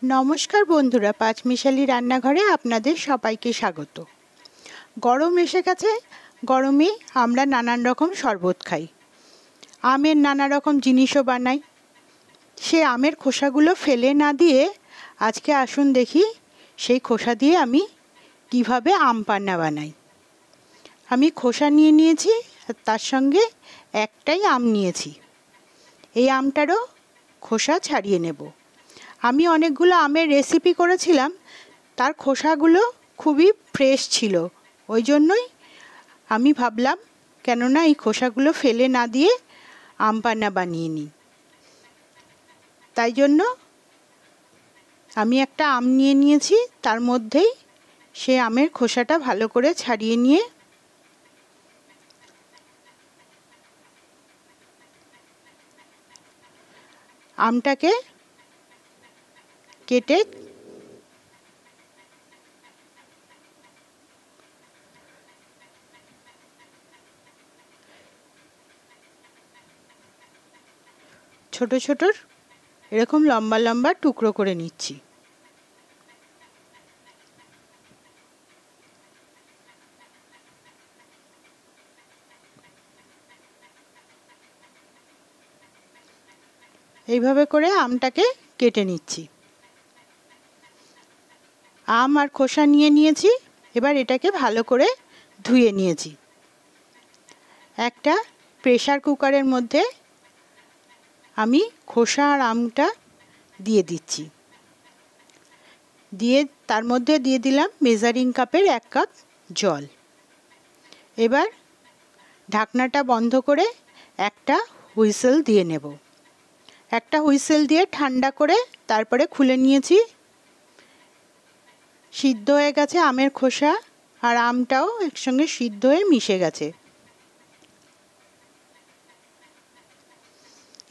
নমস্কার বন্ধুরা, পাঁচমিশালি রান্নাঘরে আপনাদের সবাইকে স্বাগত। গরম এসে গেছে। গরমে আমরা নানান রকম শরবত খাই, আমের নানা রকম জিনিসও বানাই। সে আমের খোসাগুলো ফেলে না দিয়ে আজকে আসুন দেখি সেই খোসা দিয়ে আমি কিভাবে আম পান্না বানাই। আমি খোসা নিয়ে নিয়েছি আর তার সঙ্গে একটাই আম নিয়েছি। এই আমটারও খোসা ছাড়িয়ে নেব। আমি অনেকগুলো আমের রেসিপি করেছিলাম, তার খোসাগুলো খুবই ফ্রেশ ছিল, ওই জন্যই আমি ভাবলাম কেননা এই খোসাগুলো ফেলে না দিয়ে আম পান্না বানিয়ে নিই। তাই জন্য আমি একটা আম নিয়ে নিয়েছি, তার মধ্যেই সে আমের খোসাটা ভালো করে ছাড়িয়ে নিয়ে আমটাকে কেটে ছোট ছোট এরকম লম্বা লম্বা টুকরো করে নিচ্ছি। এইভাবে করে আমটাকে কেটে নিচ্ছি। আম আর খোসা নিয়ে নিয়েছি, এবার এটাকে ভালো করে ধুয়ে নিয়েছি। একটা প্রেসার কুকারের মধ্যে আমি খোসা আর আমটা দিয়ে দিচ্ছি, দিয়ে তার মধ্যে দিয়ে দিলাম মেজারিং কাপের 1 কাপ জল। এবার ঢাকনাটা বন্ধ করে একটা হুইসেল দিয়ে নেব। একটা হুইসেল দিয়ে ঠান্ডা করে তারপরে খুলে নিয়েছি। সিদ্ধ হয়ে গেছে, আমের খোসা আর আমটাও একসঙ্গে সিদ্ধ হয়ে মিশে গেছে।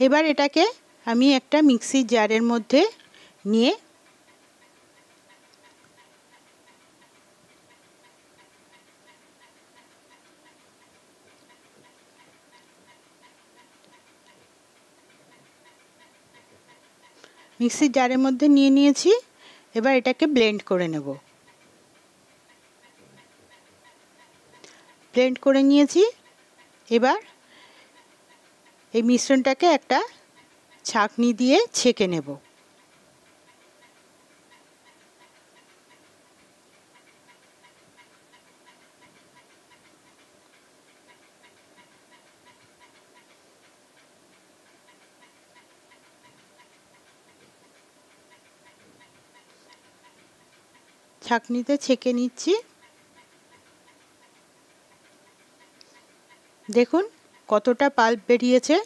এবার এটাকে আমি একটা মিক্সির জারের মধ্যে নিয়ে নিয়েছি। এবার এটাকে ব্লেন্ড করে নেব। ব্লেন্ড করে নিয়েছি। এবার এই মিশ্রণটাকে একটা ছাঁকনি দিয়ে ছেঁকে নেব। ছাঁকনিতে ছেঁকে নিচ্ছি। দেখুন কতটা পাল্প বেরিয়েছে,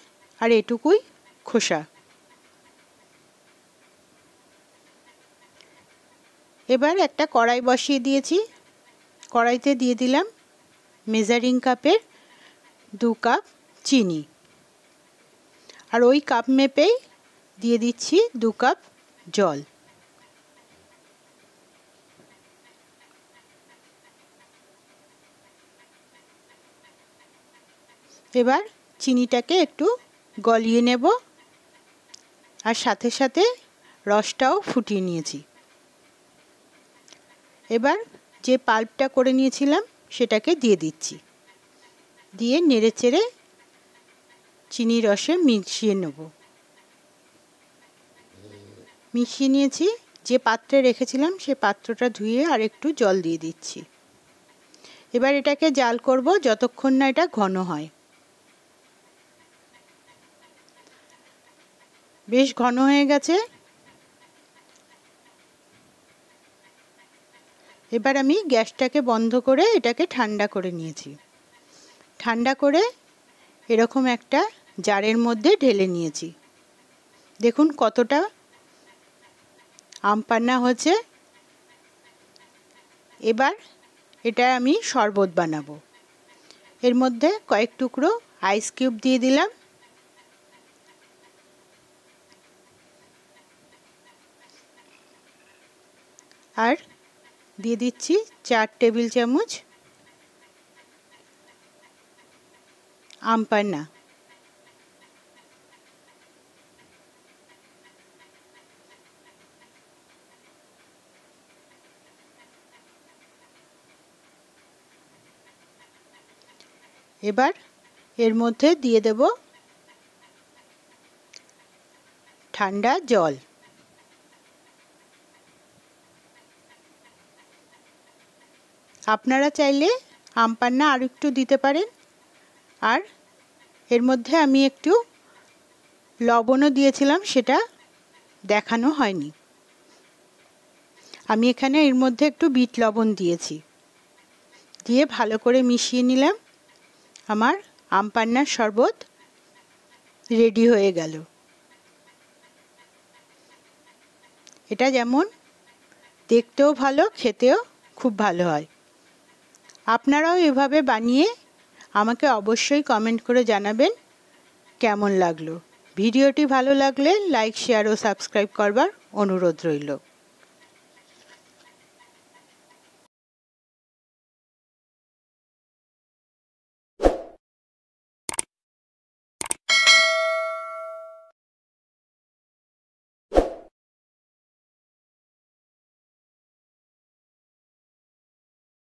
আর এটুকুই খোসা। এবার একটা কড়াই বসিয়ে দিয়েছি। কড়াইতে দিয়ে দিলাম মেজারিং কাপের 2 কাপ চিনি, আর ওই কাপ মেপেই দিয়ে দিচ্ছি 2 কাপ জল। এবার চিনিটাকে একটু গলিয়ে নেব, আর সাথে সাথে রসটাও ফুটিয়ে নিয়েছি। এবার যে পাল্পটা করে নিয়েছিলাম সেটাকে দিয়ে দিচ্ছি, দিয়ে নেড়েচেড়ে চিনি রসে মিশিয়ে নেব। মিশিয়ে নিয়েছি। যে পাত্রে রেখেছিলাম সে পাত্রটা ধুয়ে আর একটু জল দিয়ে দিচ্ছি। এবার এটাকে জাল করব যতক্ষণ না এটা ঘন হয়। বেশ ঘন হয়ে গেছে। এবার আমি গ্যাসটাকে বন্ধ করে এটাকে ঠান্ডা করে নিয়েছি। ঠান্ডা করে এরকম একটা জারের মধ্যে ঢেলে নিয়েছি। দেখুন কতটা আম পান্না হয়েছে। এবার এটা আমি শরবত বানাবো। এর মধ্যে কয়েক টুকরো আইস কিউব দিয়ে দিলাম, আর দিয়ে দিচ্ছি 4 টেবিল চামচ আম পান্না। এবার এর মধ্যে দিয়ে দেব ঠান্ডা জল। আপনারা চাইলে আম পান্না আর একটু দিতে পারেন। আর এর মধ্যে আমি একটু লবণও দিয়েছিলাম, সেটা দেখানো হয়নি। আমি এখানে এর মধ্যে একটু বিট লবণ দিয়েছি। দিয়ে ভালো করে মিশিয়ে নিলাম। আমার আম পান্নার শরবত রেডি হয়ে গেল। এটা যেমন দেখতেও ভালো, খেতেও খুব ভালো হয়। আপনারাও এভাবে বানিয়ে আমাকে অবশ্যই কমেন্ট করে জানাবেন কেমন লাগলো। ভিডিওটি ভালো লাগলে লাইক, শেয়ার ও সাবস্ক্রাইব করবার অনুরোধ রইল।